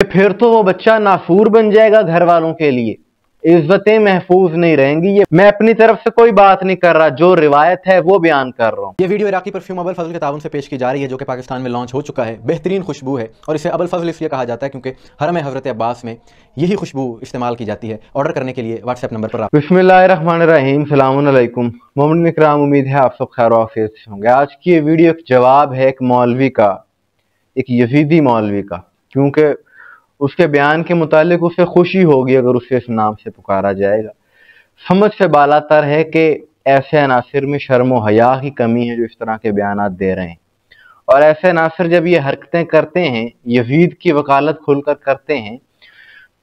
फिर तो वो बच्चा नासूर बन जाएगा, घर वालों के लिए इज्जतें महफूज नहीं रहेंगी। ये मैं अपनी तरफ से कोई बात नहीं कर रहा, जो रिवायत है वो बयान कर रहा हूँ। ये वीडियो इराकी परफ्यूम अबुल फजल के ताउन से पेश की जा रही है, जो कि पाकिस्तान में लॉन्च हो चुका है। बेहतरीन खुशबू है और इसे अबुल फजल इसलिए कहा जाता है क्योंकि हरम हज़रत अब्बास में यही खुशबू इस्तेमाल की जाती है। ऑर्डर करने के लिए व्हाट्सएप नंबर पर बिस्मिल्लाहिर्रहमानिर्रहीम, सलामुन अलैकुम मोमिन इकराम, उम्मीद है आप सब खैर आफियत से होंगे। आज की ये वीडियो एक जवाब है एक मौलवी का, एक यजीदी मौलवी का, क्योंकि उसके बयान के मुतालिक उसे खुशी होगी अगर उसे इस नाम से पुकारा जाएगा। समझ से बालातर है कि ऐसे अनासिर में शर्म व हया की कमी है जो इस तरह के बयान दे रहे हैं। और ऐसे अनासिर जब ये हरकतें करते हैं, यजीद की वकालत खुलकर करते हैं,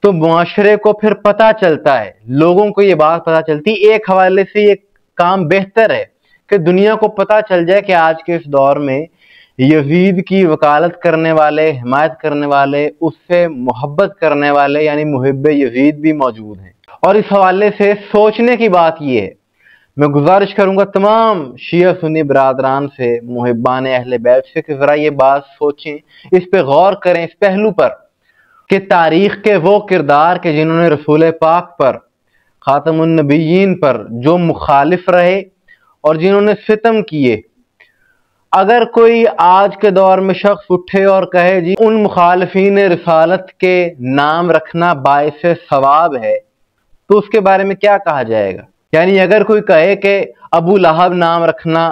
तो मुआशरे को फिर पता चलता है, लोगों को ये बात पता चलती। एक हवाले से ये काम बेहतर है कि दुनिया को पता चल जाए कि आज के इस दौर में यजीद की वकालत करने वाले, हिमायत करने वाले, उससे मोहब्बत करने वाले यानी मुहिब्बे यजीद भी मौजूद हैं। और इस हवाले से सोचने की बात यह है, मैं गुजारिश करूंगा तमाम शिया सुन्नी बरादरान से, मुहिब्बान अहले बैत से, कि जरा ये बात सोचें, इस पे गौर करें, इस पहलू पर कि तारीख के वो किरदार के जिन्होंने रसूल पाक पर, खातमुन नबीयीन पर जो मुखालिफ रहे और जिन्होंने सितम किए, अगर कोई आज के दौर में शख्स उठे और कहे जी उन मुखालिफीन रिसालत के नाम रखना बाइसे सवाब है, तो उसके बारे में क्या कहा जाएगा? यानी अगर कोई कहे कि अबू लहब नाम रखना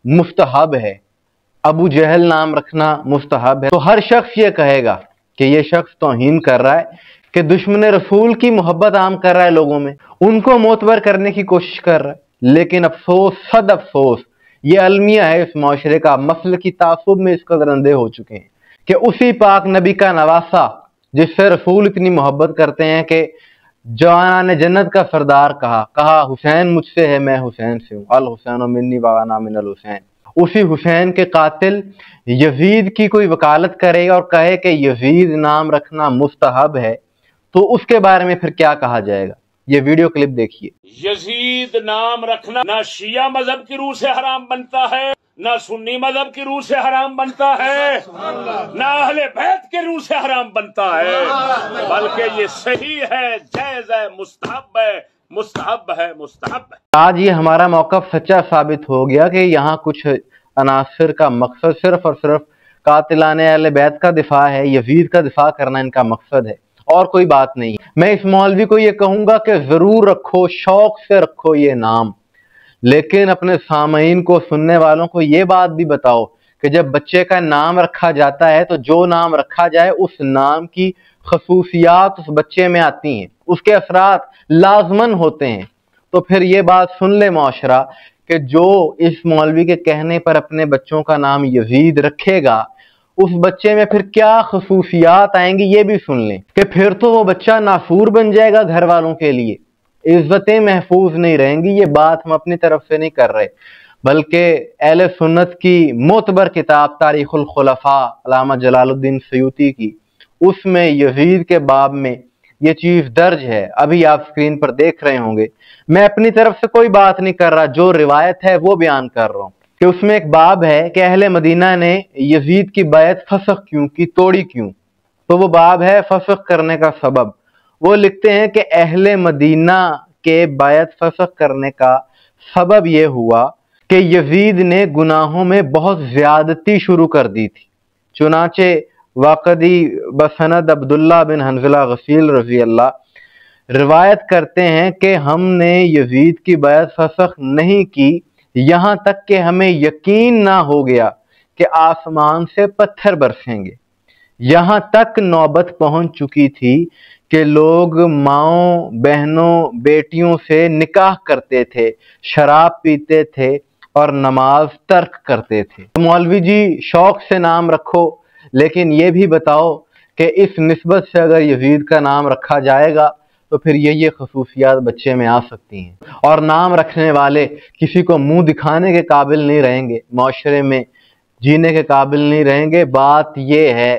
मुस्तहब है, अबू जहल नाम रखना मुस्तहब है, तो हर शख्स ये कहेगा कि ये शख्स तौहीन कर रहा है, कि दुश्मन रसूल की मोहब्बत आम कर रहा है, लोगों में उनको मोतबर करने की कोशिश कर रहा है। लेकिन अफसोस, सद अफसोस, ये अलमिया है इस माशरे का, मसल की तासुब में इस कदर अंधे हो चुके हैं कि उसी पाक नबी का नवासा जिससे रसूल इतनी मोहब्बत करते हैं कि जवाना ने जन्नत का सरदार कहा हुसैन मुझसे है, मैं हुसैन से हूँ, अल हुसैन मिन्नी व अना मिनल हुसैन, उसी हुसैन के कातिल यजीद की कोई वकालत करे और कहे कि यजीद नाम रखना मुस्तहब है, तो उसके बारे में फिर क्या कहा जाएगा? ये वीडियो क्लिप देखिए। यजीद नाम रखना ना शिया मजहब की रूह से हराम बनता है, ना सुन्नी मजहब की रूह से हराम बनता है, ना अहले बैत के रूह से हराम बनता है, बल्कि ये सही है, जायज है, मुस्तहब है, मुस्तहब है, मुस्तहब है। आज ये हमारा मौक़िफ़ सच्चा साबित हो गया कि यहाँ कुछ अनासिर का मकसद सिर्फ और सिर्फ कातिलाने अहले बैत का दिफा है, यजीद का दिफा करना इनका मकसद है और कोई बात नहीं। मैं इस मौलवी को ये कहूंगा कि जरूर रखो, शौक से रखो ये नाम, लेकिन अपने सामईन को, सुनने वालों को ये बात भी बताओ कि जब बच्चे का नाम रखा जाता है तो जो नाम रखा जाए उस नाम की खसूसियात उस बच्चे में आती हैं, उसके असरात लाजमन होते हैं। तो फिर ये बात सुन ले माशरा कि जो इस मौलवी के कहने पर अपने बच्चों का नाम यजीद रखेगा, उस बच्चे में फिर क्या खसूसियात आएंगी ये भी सुन लें कि फिर तो वो बच्चा नासूर बन जाएगा, घर वालों के लिए इज्जतें महफूज नहीं रहेंगी। ये बात हम अपनी तरफ से नहीं कर रहे, बल्कि अहले सुन्नत की मोतबर किताब तारीखुल खुलफा अल्लामा जलालुद्दीन सयूती की, उसमें यजीद के बाब में ये चीज दर्ज है, अभी आप स्क्रीन पर देख रहे होंगे। मैं अपनी तरफ से कोई बात नहीं कर रहा, जो रिवायत है वो बयान कर रहा हूँ कि उसमें एक बाब है कि अहले मदीना ने यजीद की बैत फसख क्यों की, तोड़ी क्यों। तो वो बाब है फसख करने का सबब। वो लिखते हैं कि अहले मदीना के बैत फसख करने का सबब ये हुआ कि यजीद ने गुनाहों में बहुत ज्यादती शुरू कर दी थी। चुनाचे वाकदी बसनद अब्दुल्ला बिन हंजला गसील रजी अल्लाह रिवायत करते हैं कि हमने यजीद की बैत फसख नहीं की, यहाँ तक कि हमें यकीन ना हो गया कि आसमान से पत्थर बरसेंगे। यहाँ तक नौबत पहुंच चुकी थी कि लोग माओं, बहनों, बेटियों से निकाह करते थे, शराब पीते थे और नमाज तर्क करते थे। तो मौलवी जी शौक से नाम रखो, लेकिन ये भी बताओ कि इस निस्बत से अगर यजीद का नाम रखा जाएगा तो फिर ये खसूसियात बच्चे में आ सकती हैं और नाम रखने वाले किसी को मुंह दिखाने के काबिल नहीं रहेंगे, माशरे में जीने के काबिल नहीं रहेंगे। बात यह है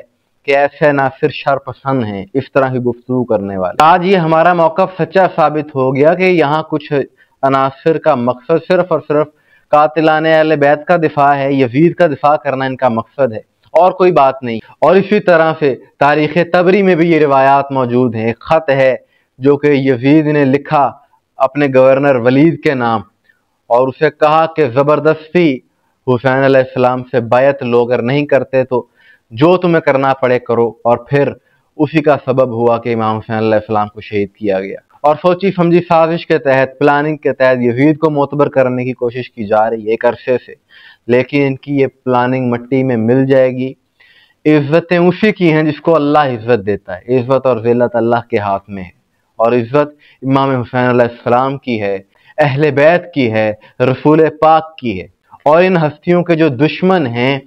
कि ऐसे नासिर शरपसंद हैं इस तरह की गुफ्तगू करने वाले। आज ये हमारा मौक़िफ़ सच्चा साबित हो गया कि यहाँ कुछ अनासिर का मकसद सिर्फ और सिर्फ कातिलाने अहले बैत का दिफा है, यजीद का दिफा करना इनका मकसद है اور کوئی بات نہیں۔ اور اسی طرح سے تاریخ طبری میں بھی یہ روایات موجود ہیں۔ ایک خط ہے جو کہ یزید نے لکھا اپنے گورنر ولید کے نام، اور اسے کہا کہ زبردستی حسین علیہ السلام سے بیعت لو، اگر نہیں کرتے تو جو تمہیں کرنا پڑے کرو، اور پھر اسی کا سبب ہوا کہ امام حسین علیہ السلام کو شہید کیا گیا۔ اور سوچی سمجھی سازش کے تحت، پلاننگ کے تحت یزید کو معتبر کرنے کی کوشش کی جا رہی ہے ایک عرصے سے، لیکن ان کی یہ پلاننگ مٹی میں مل جائے گی۔ عزتیں اسی کی ہیں جس کو اللہ عزت دیتا ہے، عزت اور ذلت اللہ کے ہاتھ میں ہے، اور عزت امام حسین علیہ السلام کی ہے، اہل بیت کی ہے، رسول پاک کی ہے۔ اور ان ہستیوں کے جو دشمن ہیں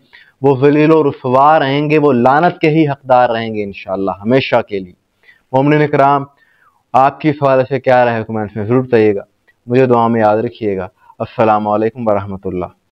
وہ ذلیل و رسوا رہیں گے، وہ لعنت کے ہی حقدار رہیں گے انشاءاللہ ہمیشہ کے لیے۔ مومنین کرام، آپ کی اس حوالے سے کیا رائے ہے کمنٹس میں ضرور بتائیے گا، مجھے دعا میں یاد رکھیے گا۔ السلام علیکم ورحمۃ اللہ۔